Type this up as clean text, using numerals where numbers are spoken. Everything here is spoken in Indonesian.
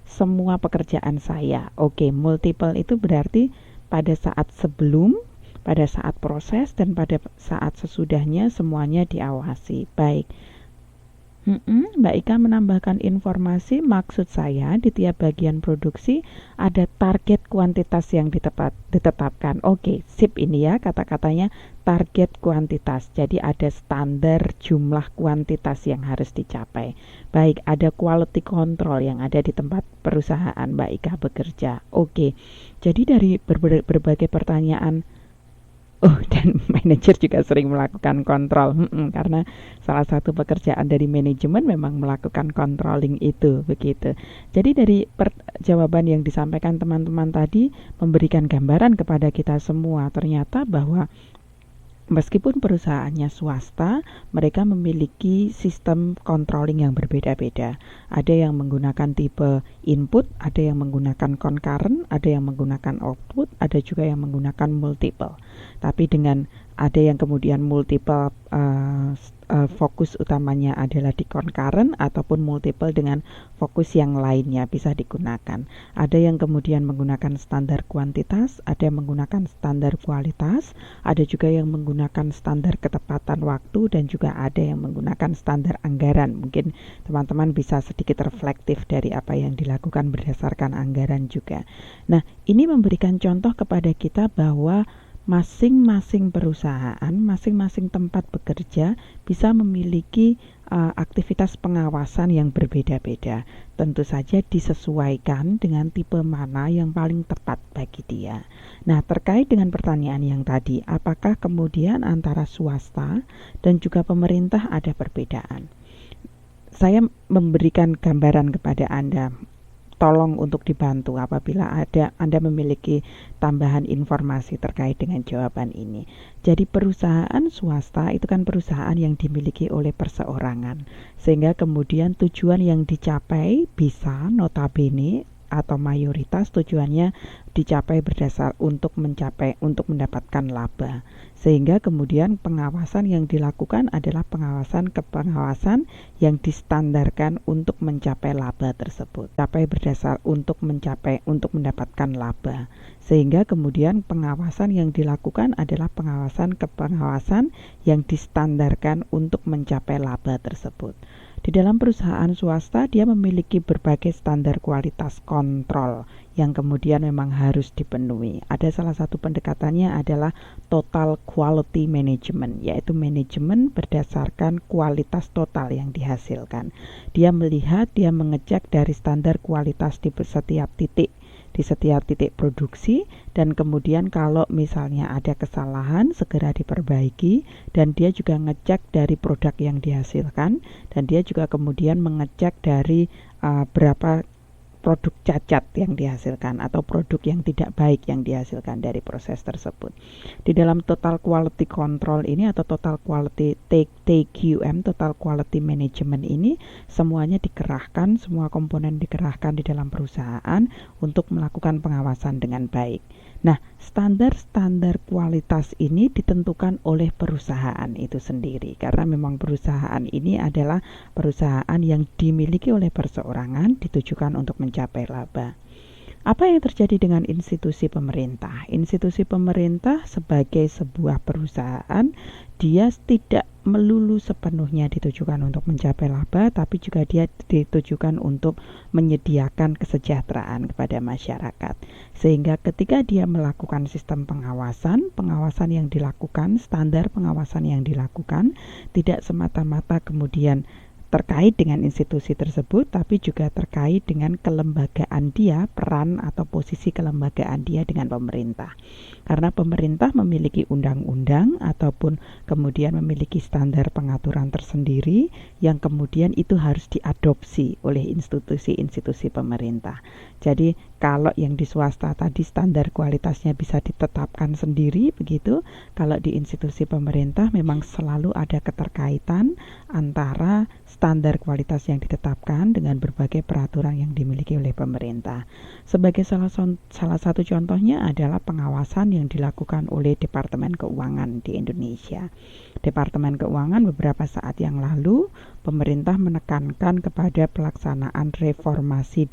semua pekerjaan saya. Oke, multiple itu berarti pada saat sebelum, pada saat proses, dan pada saat sesudahnya semuanya diawasi. Baik. Mbak Ika menambahkan informasi, maksud saya di tiap bagian produksi ada target kuantitas yang ditetapkan. Oke, sip ini ya kata-katanya, target kuantitas. Jadi ada standar jumlah kuantitas yang harus dicapai. Baik, ada quality control yang ada di tempat perusahaan Mbak Ika bekerja. Oke, jadi dari berbagai pertanyaan. Oh, dan manajer juga sering melakukan kontrol, karena salah satu pekerjaan dari manajemen memang melakukan controlling itu, begitu. Jadi dari jawaban yang disampaikan teman-teman tadi memberikan gambaran kepada kita semua, ternyata bahwa meskipun perusahaannya swasta, mereka memiliki sistem controlling yang berbeda-beda. Ada yang menggunakan tipe input, ada yang menggunakan concurrent, ada yang menggunakan output, ada juga yang menggunakan multiple. Tapi dengan ada yang kemudian multiple fokus utamanya adalah di concurrent, ataupun multiple dengan fokus yang lainnya bisa digunakan. Ada yang kemudian menggunakan standar kuantitas, ada yang menggunakan standar kualitas, ada juga yang menggunakan standar ketepatan waktu, dan juga ada yang menggunakan standar anggaran. Mungkin teman-teman bisa sedikit reflektif dari apa yang dilakukan berdasarkan anggaran juga. Nah, ini memberikan contoh kepada kita bahwa masing-masing perusahaan, masing-masing tempat bekerja bisa memiliki aktivitas pengawasan yang berbeda-beda. Tentu saja disesuaikan dengan tipe mana yang paling tepat bagi dia. Nah, terkait dengan pertanyaan yang tadi, apakah kemudian antara swasta dan juga pemerintah ada perbedaan? Saya memberikan gambaran kepada Anda. Tolong untuk dibantu apabila Anda memiliki tambahan informasi terkait dengan jawaban ini. Jadi perusahaan swasta itu kan perusahaan yang dimiliki oleh perseorangan, sehingga kemudian tujuan yang dicapai bisa notabene atau mayoritas tujuannya dicapai berdasar untuk mendapatkan laba, sehingga kemudian pengawasan yang dilakukan adalah pengawasan yang distandarkan untuk mencapai laba tersebut, berdasar untuk mendapatkan laba, sehingga kemudian pengawasan yang dilakukan adalah pengawasan yang distandarkan untuk mencapai laba tersebut. Di dalam perusahaan swasta, dia memiliki berbagai standar kualitas kontrol yang kemudian memang harus dipenuhi. Ada salah satu pendekatannya adalah total quality management, yaitu manajemen berdasarkan kualitas total yang dihasilkan. Dia mengecek dari standar kualitas di setiap titik produksi, dan kemudian kalau misalnya ada kesalahan segera diperbaiki, dan dia juga ngecek dari produk yang dihasilkan, dan dia juga kemudian mengecek dari berapa produk cacat yang dihasilkan atau produk yang tidak baik yang dihasilkan dari proses tersebut. Di dalam total quality control ini atau total quality TQM, total quality management ini, semuanya dikerahkan, semua komponen dikerahkan di dalam perusahaan untuk melakukan pengawasan dengan baik. Nah, standar-standar kualitas ini ditentukan oleh perusahaan itu sendiri, karena memang perusahaan ini adalah perusahaan yang dimiliki oleh perseorangan, ditujukan untuk mencapai laba. Apa yang terjadi dengan institusi pemerintah? Institusi pemerintah sebagai sebuah perusahaan, dia tidak melulu sepenuhnya ditujukan untuk mencapai laba, tapi juga dia ditujukan untuk menyediakan kesejahteraan kepada masyarakat. Sehingga ketika dia melakukan sistem pengawasan yang dilakukan, standar pengawasan yang dilakukan, tidak semata-mata kemudian terkait dengan institusi tersebut, tapi juga terkait dengan kelembagaan dia, peran atau posisi kelembagaan dia dengan pemerintah. Karena pemerintah memiliki undang-undang ataupun kemudian memiliki standar pengaturan tersendiri yang kemudian itu harus diadopsi oleh institusi-institusi pemerintah. Jadi kalau yang di swasta tadi standar kualitasnya bisa ditetapkan sendiri begitu, kalau di institusi pemerintah memang selalu ada keterkaitan antara standar kualitas yang ditetapkan dengan berbagai peraturan yang dimiliki oleh pemerintah. Sebagai salah satu contohnya adalah pengawasan yang dilakukan oleh Departemen Keuangan di Indonesia. Departemen Keuangan beberapa saat yang lalu, pemerintah menekankan kepada pelaksanaan reformasi